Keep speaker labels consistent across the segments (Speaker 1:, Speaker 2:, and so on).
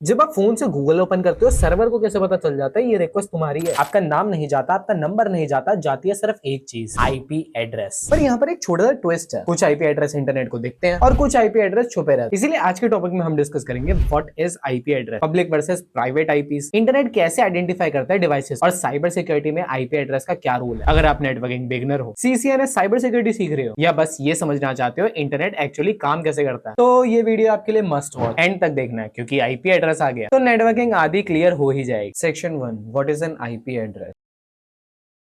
Speaker 1: जब आप फोन से गूगल ओपन करते हो सर्वर को कैसे पता चल जाता है ये रिक्वेस्ट तुम्हारी है। आपका नाम नहीं जाता, आपका नंबर नहीं जाता, जाती है सिर्फ एक चीज, आईपी एड्रेस। पर यहाँ पर एक छोटा सा ट्विस्ट है, कुछ आईपी एड्रेस इंटरनेट को दिखते हैं और कुछ आईपी एड्रेस छुपे रहते हैं। इसीलिए आज के टॉपिक में हम डिस्कस करेंगे what is IP address, public versus private eyepiece, internet कैसे आइडेंटिफाई करता है डिवाइसेस, और साइबर सिक्योरिटी में आईपी एड्रेस का क्या रोल है। अगर आप नेटवर्किंग बिगनर हो, सीसीएनए साइबर सिक्योरिटी सीख रहे हो, या बस ये समझना चाहते हो इंटरनेट एक्चुअली काम कैसे करता है, तो ये वीडियो आपके लिए मस्ट वॉच, एंड तक देखना है क्योंकि आईपी एड्रेस आ गया तो नेटवर्किंग आधी क्लियर हो ही जाएगी। Section 1, what is an IP address.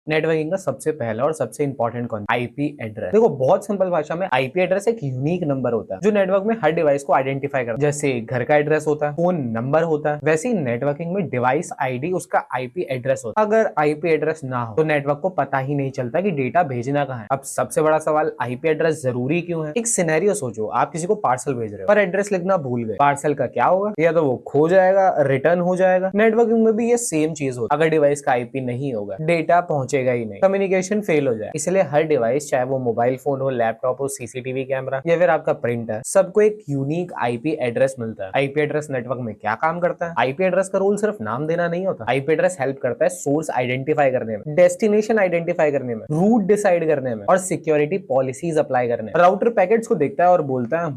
Speaker 1: Networking का सबसे पहला और सबसे इंपॉर्टेंट कौन, आईपी एड्रेस। देखो बहुत सिंपल भाषा में आईपी एड्रेस एक यूनिक नंबर होता है जो नेटवर्क में हर डिवाइस को आइडेंटिफाई करता है। जैसे घर का एड्रेस होता है, फोन नंबर होता है, वैसे ही नेटवर्किंग में डिवाइस आईडी उसका आईपी एड्रेस होता है। अगर आईपी एड्रेस ना हो तो नेटवर्क को पता ही नहीं चलता कि डेटा भेजना कहाँ है। अब सबसे बड़ा सवाल, आईपी एड्रेस जरूरी क्यों है। एक सिनेरियो सोचो, आप किसी को पार्सल भेज रहे हो पर एड्रेस लिखना भूल गए, पार्सल का क्या होगा, या तो वो खो जाएगा, रिटर्न हो जाएगा। नेटवर्किंग में भी ये सेम चीज होती है। अगर डिवाइस का आईपी नहीं होगा डेटा पहुंचेगा ही नहीं, कम्युनिकेशन फेल हो जाए। इसलिए हर डिवाइस, चाहे वो मोबाइल फोन हो, लैपटॉप हो, सीसीटीवी कैमरा या फिर आपका प्रिंटर, सबको एक यूनिक आईपी एड्रेस मिलता है। आईपी एड्रेस नेटवर्क में क्या काम करता है। आईपी एड्रेस का रोल सिर्फ नाम देना नहीं होता। आईपी एड्रेस हेल्प करता है सोर्स आइडेंटिफाई करने में, डेस्टिनेशन आइडेंटिफाई करने में, रूट डिसाइड करने में, और सिक्योरिटी पॉलिसीज अप्लाई करने में। राउटर पैकेट्स को देखता है और बोलता है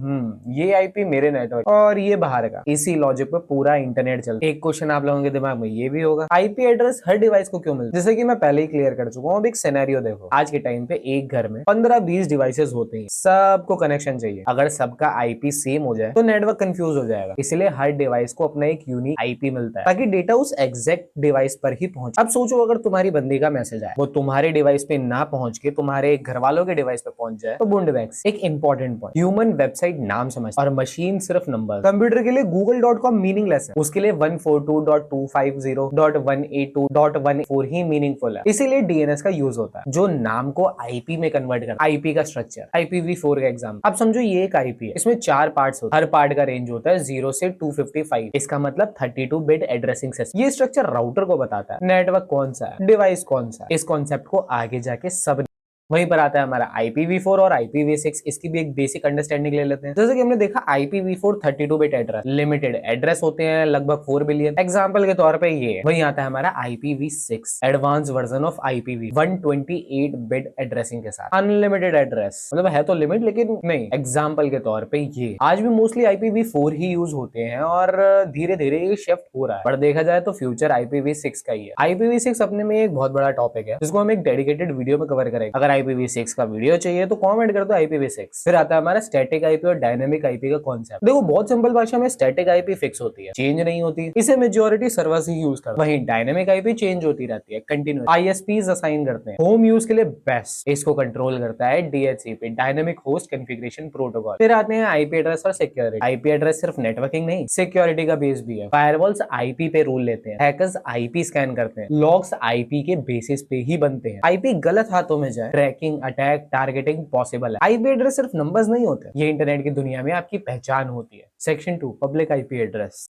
Speaker 1: ये आईपी मेरे नेटवर्क और ये बाहर का। इसी लॉजिक पे पूरा इंटरनेट चलता है। एक क्वेश्चन आप लोगों के दिमाग में ये भी होगा, आईपी एड्रेस हर डिवाइस को क्यों मिलता है। जैसे कि मैं पहले ही क्लियर कर चुका हूँ। अब एक सिनेरियो देखो, आज के टाइम पे एक घर में 15-20 डिवाइसेस होते हैं, सबको कनेक्शन चाहिए। अगर सबका आईपी सेम हो जाए तो नेटवर्क कंफ्यूज हो जाएगा। इसलिए हर डिवाइस को अपना एक यूनिक आईपी मिलता है ताकि डेटा उस एग्जैक्ट डिवाइस पर ही पहुंचे। अब सोचो, अगर तुम्हारी बंदी का मैसेज आए, वो तुम्हारे डिवाइस पे ना पहुंच के तुम्हारे घर वालों के डिवाइस पे पहुंच जाए तो बुंड बैक्स। एक इंपॉर्टेंट पॉइंट, ह्यूमन वेबसाइट नाम समझ और मशीन सिर्फ नंबर। कंप्यूटर के लिए google.com मीनिंगलेस है, उसके लिए 142.250.182.14 ही मीनिंगफुल है। इसीलिए डीएनएस का यूज होता है जो नाम को आईपी में कन्वर्ट करता है। आईपी का स्ट्रक्चर, IPv4 का एग्जाम्पल। अब समझो ये एक आईपी है, इसमें 4 पार्ट्स होते हैं। हर पार्ट का रेंज होता है 0 से 255। इसका मतलब 32 बिट एड्रेसिंग सिस्टम। ये स्ट्रक्चर राउटर को बताता है नेटवर्क कौन सा है, डिवाइस कौन सा है। इस कॉन्सेप्ट को आगे जाके सब वहीं पर आता है हमारा IPv4 और IPv6। इसकी भी एक बेसिक अंडरस्टैंडिंग ले लेते हैं। जैसे कि हमने देखा IPv4 32 bit address, limited address होते हैं लगभग 4 बिलियन। एग्जांपल के तौर पे ये वहीं आता है हमारा IPv6, advance version of IPv, 128 bit addressing के साथ, अनलिमिटेड एड्रेस। मतलब है तो लिमिट लेकिन नहीं। एग्जाम्पल के तौर पे ये आज भी मोस्टली IPv4 ही यूज होते हैं और धीरे धीरे ये शिफ्ट हो रहा है। पर देखा जाए तो फ्यूचर IPv6 का ही है। IPv6 अपने में एक बहुत बड़ा टॉपिक है जिसको हम एक डेडिकेटेड वीडियो में कवर करेंगे। अगर IPv6 का वीडियो चाहिए तो कमेंट कर दो IPv6। फिर आता है हमारा स्टैटिक आईपी और डायनेमिक आईपी का कॉन्सेप्ट। देखो बहुत सिंपल भाषा में, स्टैटिक आईपी फिक्स होती है, चेंज नहीं होती, इसे मेजॉरिटी सर्वर्स ही यूज करते हैं। वहीं डायनेमिक आईपी चेंज होती रहती है, कंटिन्यूअस। ISPs असाइन करते हैं, होम यूज के लिए बेस्ट। इसको कंट्रोल करता है DHCP, dynamic host configuration protocol. फिर आते हैं आईपी एड्रेस और सिक्योरिटी। आईपी एड्रेस सिर्फ नेटवर्किंग नहीं, सिक्योरिटी का बेस भी है। फायरवॉल्स आईपी पे रूल लेते हैं, हैकर्स आईपी स्कैन करते हैं, लॉग्स आईपी के बेसिस पे ही बनते हैं। आईपी गलत हाथों में जाए, ट्रैकिंग, अटैक, टारगेटिंग पॉसिबल है। आईपी एड्रेस सिर्फ नंबर्स नहीं होते, ये इंटरनेट की दुनिया में आपकी पहचान होती है। Section 2, public IP address.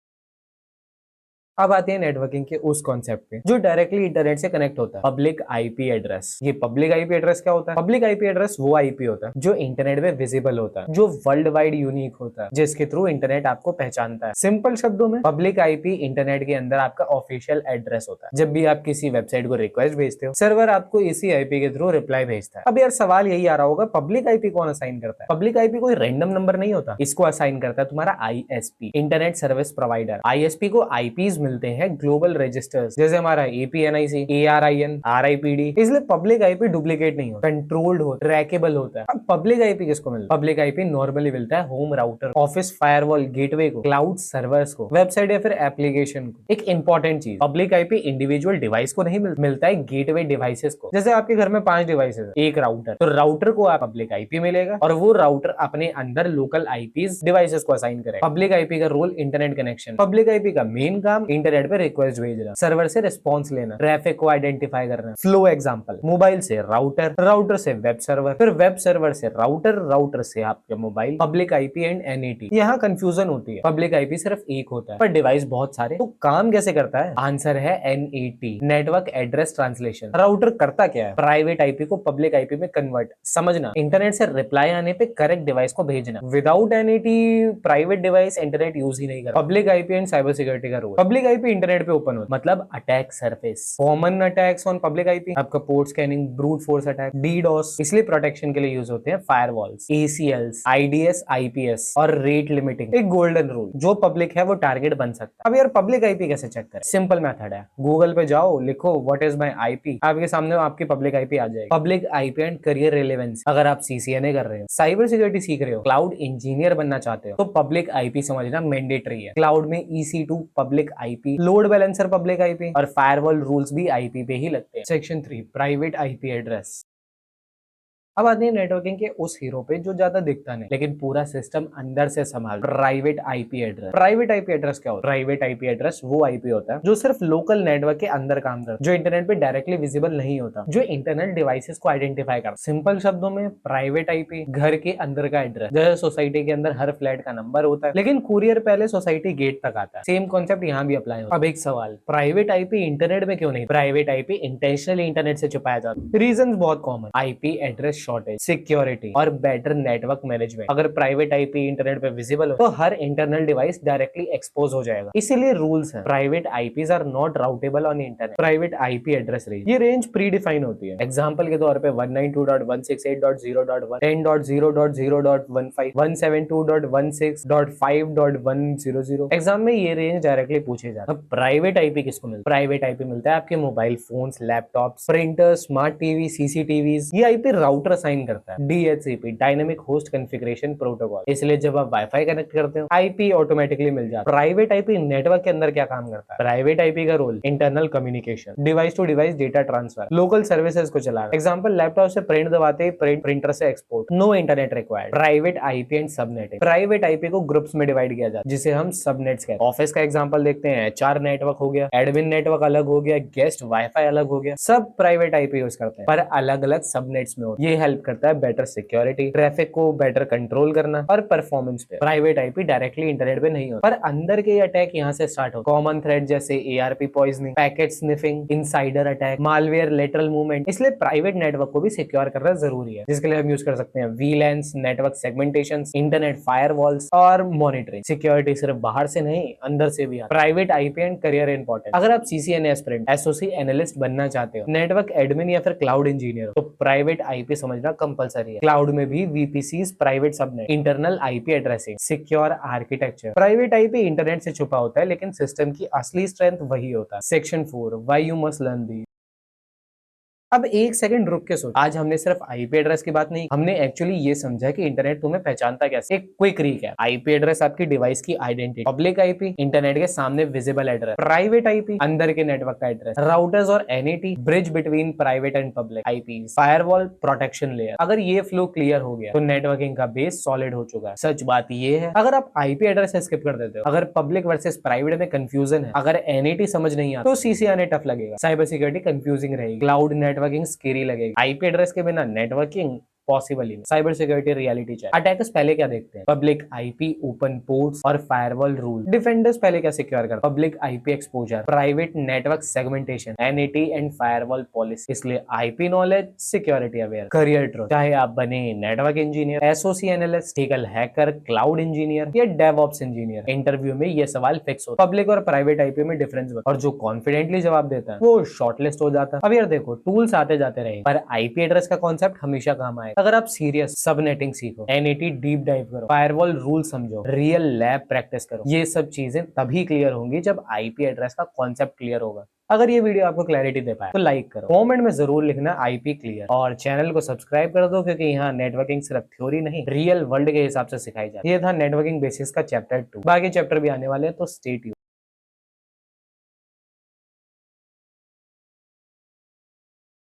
Speaker 1: अब आते हैं नेटवर्किंग के उस कॉन्सेप्ट पे जो डायरेक्टली इंटरनेट से कनेक्ट होता है, पब्लिक आईपी एड्रेस। ये पब्लिक आईपी एड्रेस क्या होता है। पब्लिक आईपी एड्रेस वो आईपी होता है जो इंटरनेट पे विजिबल होता है, जो वर्ल्ड वाइड यूनिक होता है, जिसके थ्रू इंटरनेट आपको पहचानता है। सिंपल शब्दों में, पब्लिक आईपी इंटरनेट के अंदर आपका ऑफिशियल एड्रेस होता है। जब भी आप किसी वेबसाइट को रिक्वेस्ट भेजते हो, सर्वर आपको इसी आईपी के थ्रू रिप्लाई भेजता है। अब यार सवाल यही आ रहा होगा, पब्लिक आईपी कौन असाइन करता है। पब्लिक आईपी कोई रैंडम नंबर नहीं होता, इसको असाइन करता है तुम्हारा ISP, internet service provider. ISP को IPs मिलते हैं ग्लोबल रजिस्टर्स, जैसे हमारा APNIC, ARIN, RIPD। इसलिए पब्लिक आईपी डुप्लीकेट नहीं होता, कंट्रोल्ड होता, ट्रैकेबल होता है। अब पब्लिक आईपी किसको मिलता है। पब्लिक आईपी नॉर्मली मिलता है home router, office firewall, gateway को, क्लाउड सर्वर्स को, वेबसाइट या फिर एप्लीकेशन को। एक इंपॉर्टेंट चीज, पब्लिक आईपी इंडिविजुअल डिवाइस को नहीं मिलता है, गेटवे डिवाइसेस को। जैसे आपके घर में 5 डिवाइसेस है, एक राउटर, तो राउटर को आप पब्लिक आईपी मिलेगा और वो राउटर अपने अंदर लोकल आईपीस डिवाइसेस को असाइन करेगा। पब्लिक आईपी का role internet connection. Public IP का मेन काम इंटरनेट पे रिक्वेस्ट भेजना, सर्वर से रिस्पॉन्स लेना, ट्रैफिक को आइडेंटिफाई करना। फ्लो एग्जांपल, मोबाइल से राउटर, राउटर से वेब सर्वर, फिर वेब सर्वर से राउटर, राउटर से आपके mobile. Public IP and NAT, यहाँ कंफ्यूजन होती है। पब्लिक आईपी सिर्फ एक होता है पर डिवाइस बहुत सारे, तो काम कैसे करता है? आंसर है NAT, network address translation. Router करता क्या है? प्राइवेट आईपी को पब्लिक आईपी में कन्वर्ट, समझना, इंटरनेट से रिप्लाई आने पे करेक्ट डिवाइस को भेजना। Without NAT private device internet use ही नहीं करता। Public IP and cyber security का रोल, पब्लिक आईपी इंटरनेट पे ओपन होता है, मतलब attack surface. Common attacks on public IP, आपका port scanning, brute force attack, DDoS, इसलिए प्रोटेक्शन के लिए यूज होते हैं फायरवॉल्स, एसीएल्स, आईडीएस, आईपीएस और रेट लिमिटिंग। एक गोल्डन रूल, जो पब्लिक है वो टारगेट बन सकता है। अब यार पब्लिक आईपी कैसे चेक करें? सिंपल मेथड है, गूगल पे जाओ, लिखो व्हाट इज माय आईपी, आपके सामने आपकी पब्लिक आईपी आ जाएगी। Public IP and career relevance, अगर आप सीसीएनए कर रहे हो, साइबर सिक्योरिटी सीख रहे हो, क्लाउड इंजीनियर बनना चाहते हो, तो पब्लिक आईपी समझना मैंडेटरी है। क्लाउड में EC2 public IP, load balancer public IP और फायरवॉल रूल्स भी आईपी पे ही लगते हैं। Section 3, private IP address. अब आते हैं नेटवर्किंग के उस हीरो पे जो ज्यादा दिखता नहीं लेकिन पूरा सिस्टम अंदर से संभाल, private IP address. Private IP address क्या होता है? प्राइवेट आईपी एड्रेस वो आईपी होता है जो सिर्फ लोकल नेटवर्क के अंदर काम करता है, जो इंटरनेट पे डायरेक्टली विजिबल नहीं होता, जो इंटरनल डिवाइसेस को आइडेंटिफाई करता है। सिंपल शब्दों में प्राइवेट आईपी घर के अंदर का एड्रेस, जैसे सोसाइटी के अंदर हर फ्लैट का नंबर होता है लेकिन कुरियर पहले सोसाइटी गेट तक आता है। सेम कॉन्सेप्ट यहाँ भी अप्लाई होता है। अब एक सवाल, प्राइवेट आईपी इंटरनेट में क्यों नहीं? प्राइवेट आईपी इंटेंशनली इंटरनेट से छुपाया जाता है। रीजन बहुत common, IP address shortage, security और बेटर नेटवर्क मैनेजमेंट। अगर प्राइवेट आईपी इंटरनेट पे विजिबल हो तो हर इंटरनल डिवाइस डायरेक्टली एक्सपोज हो जाएगा। इसीलिए रूल्स हैं, private IPs are not routable on internet. Private IP address range, ये रेंज प्री डिफाइन होती है। एग्जांपल के तौर पे 192.168.0.1, 10.0.0.15, 172.16.5.100। एग्जाम में ये रेंज डायरेक्टली पूछे जाते हैं। प्राइवेट आईपी किसको मिलता है? प्राइवेट आईपी मिलता है आपके mobile phones, laptops, printers, smart TV, CCTVs. ये आईपी राउटर असाइन करता है, DHCP, dynamic host configuration protocol. इसलिए जब आप वाईफाई कनेक्ट करते हो आईपी ऑटोमेटिकली मिल जाता है। प्राइवेट आईपी नेटवर्क के अंदर क्या काम करता है? प्राइवेट आईपी का role internal communication, device to device data transfer, local services को चलाना। एग्जांपल, लैपटॉप से प्रिंट दबाते ही प्रिंटर से export, no internet required. Private IP and subnetting, private IP को ग्रुप्स में डिवाइड किया जाता है जिसे हम सबनेट्स कहते हैं। ऑफिस का एग्जांपल देखते हैं, HR नेटवर्क हो गया, एडमिन नेटवर्क अलग हो गया, गेस्ट वाईफाई अलग हो गया, सब प्राइवेट आईपी यूज करते हैं पर अलग अलग सबनेट्स में होते हैं। ये हेल्प करता है बेटर सिक्योरिटी, ट्रैफिक को बेटर कंट्रोल करना और परफॉर्मेंस पे। प्राइवेट आईपी डायरेक्टली इंटरनेट पे नहीं होता पर अंदर के अटैक यहाँ से स्टार्ट हो, कॉमन थ्रेट जैसे ARP poisoning, packet sniffing, insider attack, malware, lateral movement. इसलिए प्राइवेट नेटवर्क को भी सिक्योर करना जरूरी है, जिसके लिए हम यूज कर सकते हैं VLANs, network segmentation, internet firewalls और मॉनिटरिंग। सिक्योरिटी सिर्फ बाहर से नहीं अंदर से भी। Private IP and career important, अगर आप CCNA एस्पिरेंट, SOC एनालिस्ट बनना चाहते हो, नेटवर्क एडमिन या फिर क्लाउड इंजीनियर हो, तो प्राइवेट आईपी समझना कंपलसरी है। क्लाउड में भी VPCs, private subnet, internal IP addressing, secure architecture. Private IP internet से छुपा होता है लेकिन सिस्टम की असली स्ट्रेंथ वही होता है। Section 4, why you must learn the. अब एक सेकंड रुक के सोच, आज हमने सिर्फ आईपी एड्रेस की बात नहीं, हमने एक्चुअली ये समझा कि इंटरनेट तुम्हें पहचानता कैसे। एक क्विक रीकैप, आईपी एड्रेस आपकी डिवाइस की आइडेंटिटी, पब्लिक आईपी इंटरनेट के सामने विजिबल एड्रेस, प्राइवेट आईपी अंदर के नेटवर्क का एड्रेस, राउटर्स और NET bridge between private and public IP, firewall, protection layer. अगर ये फ्लो क्लियर हो गया तो नेटवर्किंग का बेस सॉलिड हो चुका है। सच बात ये है, अगर आप आईपी एड्रेस स्किप कर देते हो, अगर पब्लिक वर्सेस प्राइवेट में कंफ्यूजन है, अगर एनईटी समझ नहीं आता तो CCNA टफ लगेगा, साइबर सिक्योरिटी कंफ्यूजिंग रहेगी, क्लाउड नेटवर्किंग स्केरी लगेगी, आईपी एड्रेस के बिना नेटवर्किंग पॉसिबल ही नहीं। Cyber security reality check, attackers पहले क्या देखते हैं? पब्लिक आईपी, ओपन पोर्ट्स और फायरवॉल रूल। डिफेंडर्स पहले क्या सिक्योर करते हैं? Public IP exposure, private network segmentation, NAT and firewall policy. इसलिए IP knowledge, security aware. Career track, चाहे आप बने network engineer, SOC analyst, tackle hacker, cloud engineer या डेवऑप्स इंजीनियर, इंटरव्यू में ये सवाल फिक्स होता है। पब्लिक और प्राइवेट आईपी में डिफरेंस और जो कॉन्फिडेंटली जवाब देता है वो शॉर्टलिस्ट हो जाता है। अब यार देखो, टूल्स आते जाते रहे पर आईपी एड्रेस का कॉन्सेप्ट हमेशा काम आएगा। अगर आप सीरियस सबनेटिंग सीखो, एनईटी डीप डाइव करो, फायरवॉल रूल समझो, रियल लैब प्रैक्टिस करो, ये सब चीजें तभी क्लियर होंगी जब आईपी एड्रेस का कॉन्सेप्ट क्लियर होगा। अगर ये वीडियो आपको क्लैरिटी दे पाए तो लाइक करो, कमेंट में जरूर लिखना आईपी क्लियर और चैनल को सब्सक्राइब कर दो क्योंकि यहाँ नेटवर्किंग सिर्फ थ्योरी नहीं रियल वर्ल्ड के हिसाब से सिखाई जाती है। ये था नेटवर्किंग बेसिक्स का चैप्टर 2, बाकी चैप्टर भी आने वाले हैं तो स्टे ट्यून्ड।